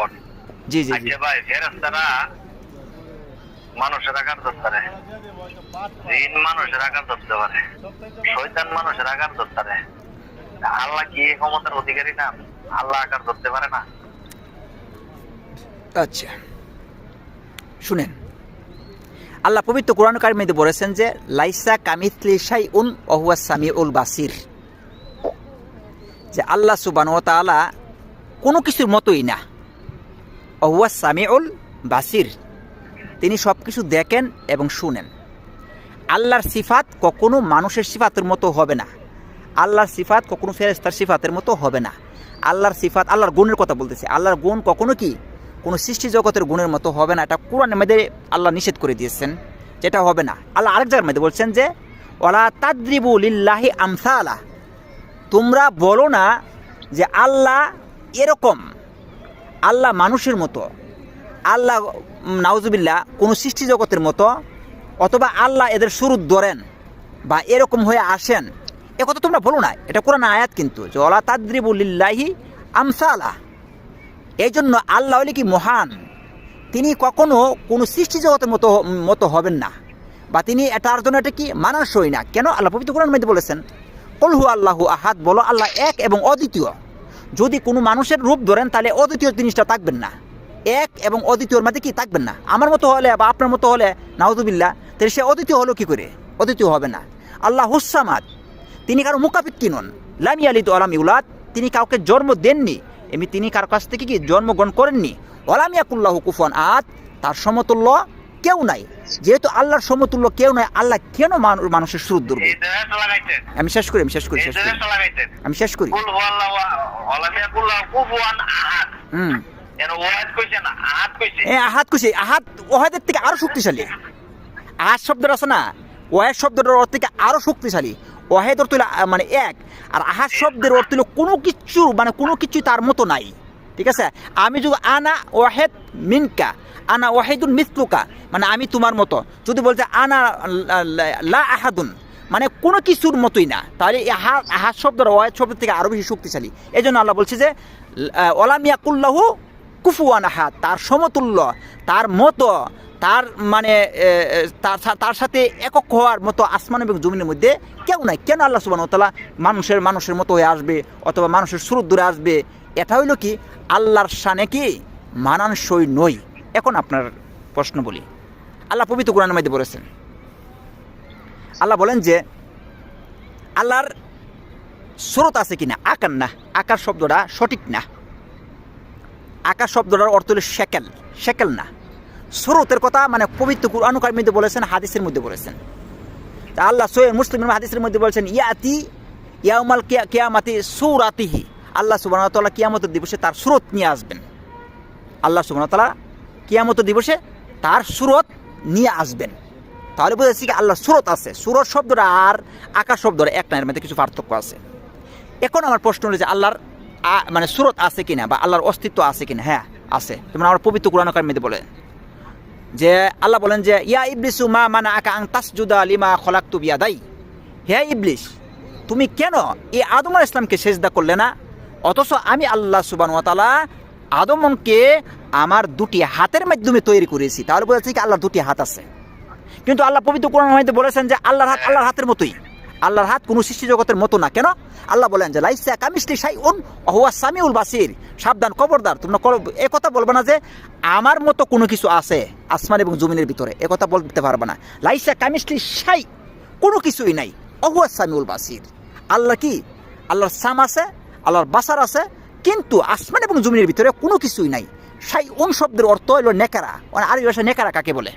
এখন। জি জি জি আচ্ছা ভাই, ফেরেশতারা মানুষের আকার ধরতে পারে, জিন মানুষের আকার ধরতে পারে, শয়তান মানুষের আকার ধরতে পারে, আল্লাহ কি এই ক্ষমতার অধিকারী না? আল্লাহ আকার ধরতে পারে না? আচ্ছা শুনেন, আল্লাহ পবিত্র কোরআন কারিমের মধ্যে বলেছেন যে লাইসা কামিথলি শাইউন ওয়া হুয়াস সামিউল বাসির, যে আল্লাহ সুবহানাহু ওয়া তাআলা কোনো কিছুর মতোই না। ওয়া হুয়াস সামিউল বাসির, তিনি সব কিছু দেখেন এবং শুনেন। আল্লাহর সিফাত কখনো মানুষের সিফাতের মতো হবে না, আল্লাহর সিফাত কখনো ফেরেশতার সিফাতের মতো হবে না। আল্লাহর সিফাত, আল্লাহর গুণের কথা বলতেছে, আল্লাহর গুণ কখনো কি কোনো সৃষ্টি জগতের গুণের মতো হবে না। এটা কোরআনের মধ্যে আল্লাহ নিষেধ করে দিয়েছেন, যেটা হবে না। আল্লাহ আরেক জায়গার মধ্যে বলছেন যে ওয়ালা তাদরিবু লিল্লাহি আমসালা, তোমরা বলো না যে আল্লাহ এরকম, আল্লাহ মানুষের মতো, আল্লাহ নাউজুবিল্লাহ কোনো সৃষ্টি জগতের মতো, অথবা আল্লাহ এদের শুরু ধরেন বা এরকম হয়ে আসেন, এ কথা তোমরা বলো না। এটা কোরআন আয়াত কিন্তু, যে ওয়ালা তাদরিবু লিল্লাহি আমসালা। এই জন্য আল্লাহ হলে কি মহান, তিনি কখনো কোনো সৃষ্টি জগতের মতো হবেন না, বা তিনি এটার জন্য এটা কি মানানসই না। কেন? আল্লাহ পবিত্র কোরআনের মধ্যে বলেছেন কুল হু আল্লাহু আহাদ, বলো আল্লাহ এক এবং অদ্বিতীয়। যদি কোনো মানুষের রূপ ধরেন তাহলে অদ্বিতীয় জিনিসটা থাকবেন না, এক এবং অদ্বিতীয়র মধ্যে কি থাকবেন না। আমার মতো হলে বা আপনার মতো হলে নাউজুবিল্লাহ, তাহলে সে অদ্বিতীয় হলো কি করে? অদ্বিতীয় হবে না। আল্লাহ হুসামাদ, তিনি কারো মুকাফিক্কি নন। লাম ইয়ালিদ ওয়া লাম ইউলাদ, তিনি কাউকে জন্ম দেননি, এমনি তিনি কারো কাছ থেকে কি জন্মগ্রহণ করেননি। ওয়ালাম ইয়াকুল্লাহু কুফুয়ান আহাদ, তার সমতুল্য কেউ নাই। যেহেতু আল্লাহর সমতুল্য কেউ নাই, আল্লাহ কেন মানুষের সুর ধরবে? আমি শেষ করি আমি শেষ করি। কুল হু আল্লাহু ওয়ালাম ইয়াকুল্লাহু কুফুয়ান আহাদ। এর ওয়াহিদ কইছে না, আহাদ কইছে। আহাদ কইছে, আহাদ ওয়াহিদের থেকে আরো শক্তিশালী। আহাদ শব্দটা আছে না, ওয়াহিদ শব্দটার অর্থ থেকে আরো শক্তিশালী। ওয়াহিদ অর্থ হলো মানে এক, আর আহাদ শব্দের অর্থ হলো কোনো কিছু, মানে কোনো কিছুই তার মতো নাই। ঠিক আছে? আমি যদি আনা ওয়াহিদ মিনকা, আনা ওয়াহিদুন মিসলুকা, মানে আমি তোমার মতো। যদি বলছে আনা লা আহাদুন, মানে কোনো কিছুর মতোই না, তাহলে এই আহাদ শব্দটা ওয়াহিদ শব্দের থেকে আরো বেশি শক্তিশালী। এই জন্য আল্লাহ বলছে যে ওয়ালাম ইয়াকুল্লাহু কুফুয়ান আহাদ, তার সমতুল্য, তার মতো, তার মানে তার সাথে একক হওয়ার মতো আসমান এবং জমিনের মধ্যে কেউ নাই। কেন আল্লাহ সুবহানাহু ওয়া তাআলা মানুষের মতো হয়ে আসবে অথবা মানুষের সুরত ধরে আসবে? এটা হইল কি আল্লাহর শানে কি মানানসই নই। এখন আপনার প্রশ্ন বলি, আল্লাহ পবিত্র কোরআনের মধ্যে বলেছেন, আল্লাহ বলেন যে আল্লাহর সুরত আছে কিনা? আকার না, আকার শব্দটা সঠিক না। আকার শব্দটার অর্থ হলো শেকেল, শেকেল না। সুরতের কথা মানে পবিত্র কোরআন কারিমের মধ্যে বলেছেন, হাদিসের মধ্যে বলেছেন। তা আল্লাহ সহিহ মুসলিমের হাদিসের মধ্যে বলেছেন ইয়াতি ইয়াউমাল কিয়ামাতি সূরাতিহি, আল্লাহ সুবহানাহু ওয়া তাআলা কিয়ামতের দিবসে তার সুরত নিয়ে আসবেন। আল্লাহ সুবহানাহু ওয়া তাআলা কিয়ামতের দিবসে তার সুরত নিয়ে আসবেন। তাহলে বোঝা যাচ্ছে কি আল্লাহর সুরত আছে। সুরত শব্দটা আর আকার শব্দটা এক না, এর মধ্যে কিছু পার্থক্য আছে। এখন আমার প্রশ্ন হলো যে আল্লাহর মানে সুরত আছে কিনা বা আল্লাহর অস্তিত্ব আছে কিনা? হ্যাঁ আছে। যেমন আমার পবিত্র কোরআন কারিমের মধ্যে বলেন যে আল্লাহ বলেন যে ইয়া ইবলিসু মা মানাআকা আন তাসজুদা লিমা খলাকতু বিয়াদাই, হে ইবলিস তুমি কেন এই আদম আলাইহিস সালামকে সিজদা করলে না? অথচ আমি আল্লাহ সুবহানাহু ওয়া তাআলা আদমকে আমার দুটি হাতের মাধ্যমে তৈরি করেছি। তাহলে বোঝা যাচ্ছে কি আল্লাহর দুটি হাত আছে। কিন্তু আল্লাহ পবিত্র কোরআনের মধ্যে বলেছেন যে আল্লাহর হাত আল্লাহর হাতের মতোই, আল্লাহর হাত কোনো সৃষ্টি জগতের মতো না। কেন? আল্লাহ বলেন যে লাইসা কামিসলি শাইউন ওয়া হুয়াস সামিউল বাসির, সাবধান, খবরদার, তোমরা এ কথা বলবে না যে আমার মতো কোনো কিছু আছে আসমান এবং জমিনের ভিতরে, এ কথা বলতে পারবে না। লাইসা কামিসলি শাই, কোনো কিছুই নাই। ওয়া হুয়াস সামিউল বাসির, আল্লাহ কি? আল্লাহর সাম আছে, আল্লাহর বাসার আছে, কিন্তু আসমান এবং জমিনের ভিতরে কোনো কিছুই নাই। শাইউন শব্দের অর্থ হলো নেকারা। মানে আরবি ভাষায় নেকারা কাকে বলে?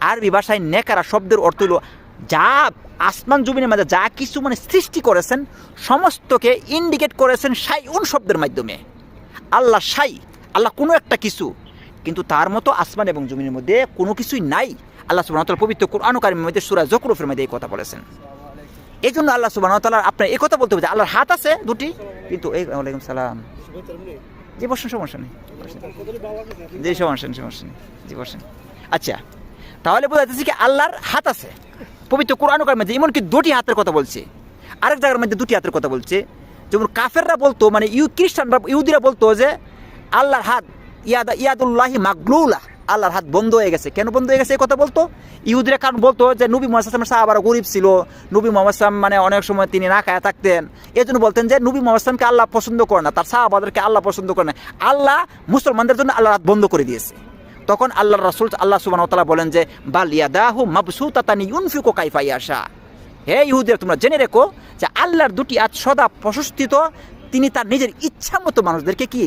আরবি ভাষায় নেকারা শব্দের অর্থ হলো যা আসমান জমিনের মধ্যে যা কিছু মানে সৃষ্টি করেছেন সমস্তকে ইন্ডিকেট করেছেন শাইউন শব্দের মাধ্যমে। আল্লাহ শাই, আল্লাহ কোনো একটা কিছু, কিন্তু তার মতো আসমান এবং জমিনের মধ্যে কোনো কিছুই নাই। আল্লাহ সুবহানাহু ওয়া তাআলা পবিত্র কোরআন কারীমের মধ্যে সূরা যুখরুফের মধ্যে এই কথা বলেছেন। এই জন্য আল্লাহ সুবহানাহু ওয়া তাআলা আপনার এই কথা বলতে হবে যে আল্লাহর হাত আছে দুটি, কিন্তু ওয়ালাইকুম সালাম, জি বসেন, সমস্যা নেই, জি সমস্যা নেই, জি বসেন। আচ্ছা, তাহলে বোঝা যাচ্ছে কি আল্লাহর হাত আছে। পবিত্র কোরআন কারীমের মধ্যে এমনকি দুটি হাতের কথা বলছে, আরেক জায়গার মধ্যে দুটি হাতের কথা বলছে। যেমন কাফেররা বলতো, মানে খ্রিস্টানরা ইহুদিরা বলতো যে আল্লাহর হাত ইয়াদুল্লাহি মাগলুলা, আল্লাহর হাত বন্ধ হয়ে গেছে। কেন বন্ধ হয়ে গেছে এই কথা বলতো? ইহুদিরা কারণ বলতো যে নবী মুহাম্মদ সাল্লাল্লাহু সাহাবারা গরিব ছিল, নবী মুহাম্মদ সাল্লাল্লাহু মানে অনেক সময় তিনি না খায়া থাকতেন, এই জন্য বলতেন যে নবী মুহাম্মদ সাল্লাল্লাহু আল্লাহ পছন্দ করে না, তার সাহাবাদেরকে আল্লাহ পছন্দ করে না, আল্লাহ মুসলমানদের জন্য আল্লাহর হাত বন্ধ করে দিয়েছে। তখন আল্লাহর রাসূল আল্লাহ সুবহানাহু ওয়া তাআলা বলেন যে বাল ইয়াদাহু মাবসুতাতানি ইউনফিকু কাইফা ইয়াশা, হে ইহুদিরা তোমরা জেনে রেখো যে আল্লাহর দুটি হাত সদা প্রশস্তিত, তিনি তার নিজের ইচ্ছা মতো মানুষদেরকে কি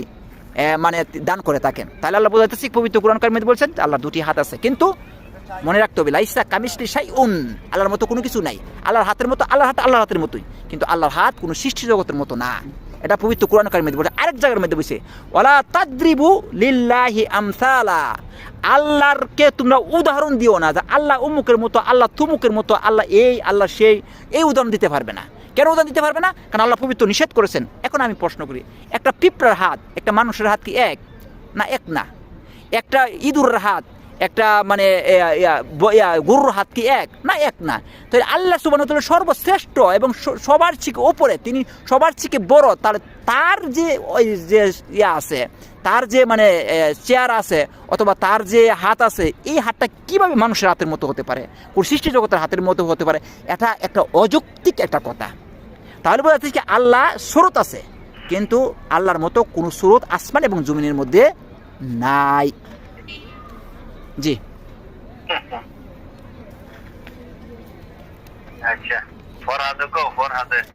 মানে দান করে থাকেন। তাহলে আল্লাহ বোঝাতেছে পবিত্র কোরআন কারিমে বলছেন আল্লাহর দুটি হাত আছে, কিন্তু মনে রাখতে হবে লাইসা কামিসলি শাইউন, আল্লাহর মতো কোনো কিছু নাই। আল্লাহর হাতের মতো, আল্লাহর হাত আল্লাহর হাতের মতোই, কিন্তু আল্লাহর হাত কোনো সৃষ্টি জগতের মতো না। এটা পবিত্র কোরআন কারিমে বলছে। আরেক জায়গার মধ্যে বলছে ওয়ালা তাদরিবু লিল্লাহি আমসালা, আল্লাহরকে তোমরা উদাহরণ দিও না যে আল্লাহ অমুকের মতো, আল্লাহ তুমুকের মতো, আল্লাহ এই আল্লাহ সেই, এই উদাহরণ দিতে পারবে না। কেন উদাহরণ দিতে পারবে না? কারণ আল্লাহ পবিত্র নিষেধ করেছেন। এখন আমি প্রশ্ন করি, একটা পিঁপড়ার হাত একটা মানুষের হাত কি এক না? এক না। একটা ইঁদুরের হাত একটা মানে গরুর হাত কি এক না? এক না। তাহলে আল্লাহ সুবহানাহু ওয়া তাআলা সর্বশ্রেষ্ঠ এবং সবার থেকে ওপরে, তিনি সবার থেকে বড়, তার যে ওই যে আছে, তার যে মানে চেয়ার আছে অথবা তার যে হাত আছে, এই হাতটা কিভাবে মানুষের হাতের মতো হতে পারে, কোন সৃষ্টি জগতের হাতের মতো হতে পারে? এটা একটা অযৌক্তিক একটা কথা। তাহলে বোঝা যাচ্ছে কি আল্লাহ স্রোত আছে, কিন্তু আল্লাহর মতো কোনো স্রোত আসমান এবং জমিনের মধ্যে নাই। জি আচ্ছা, ফরহাদে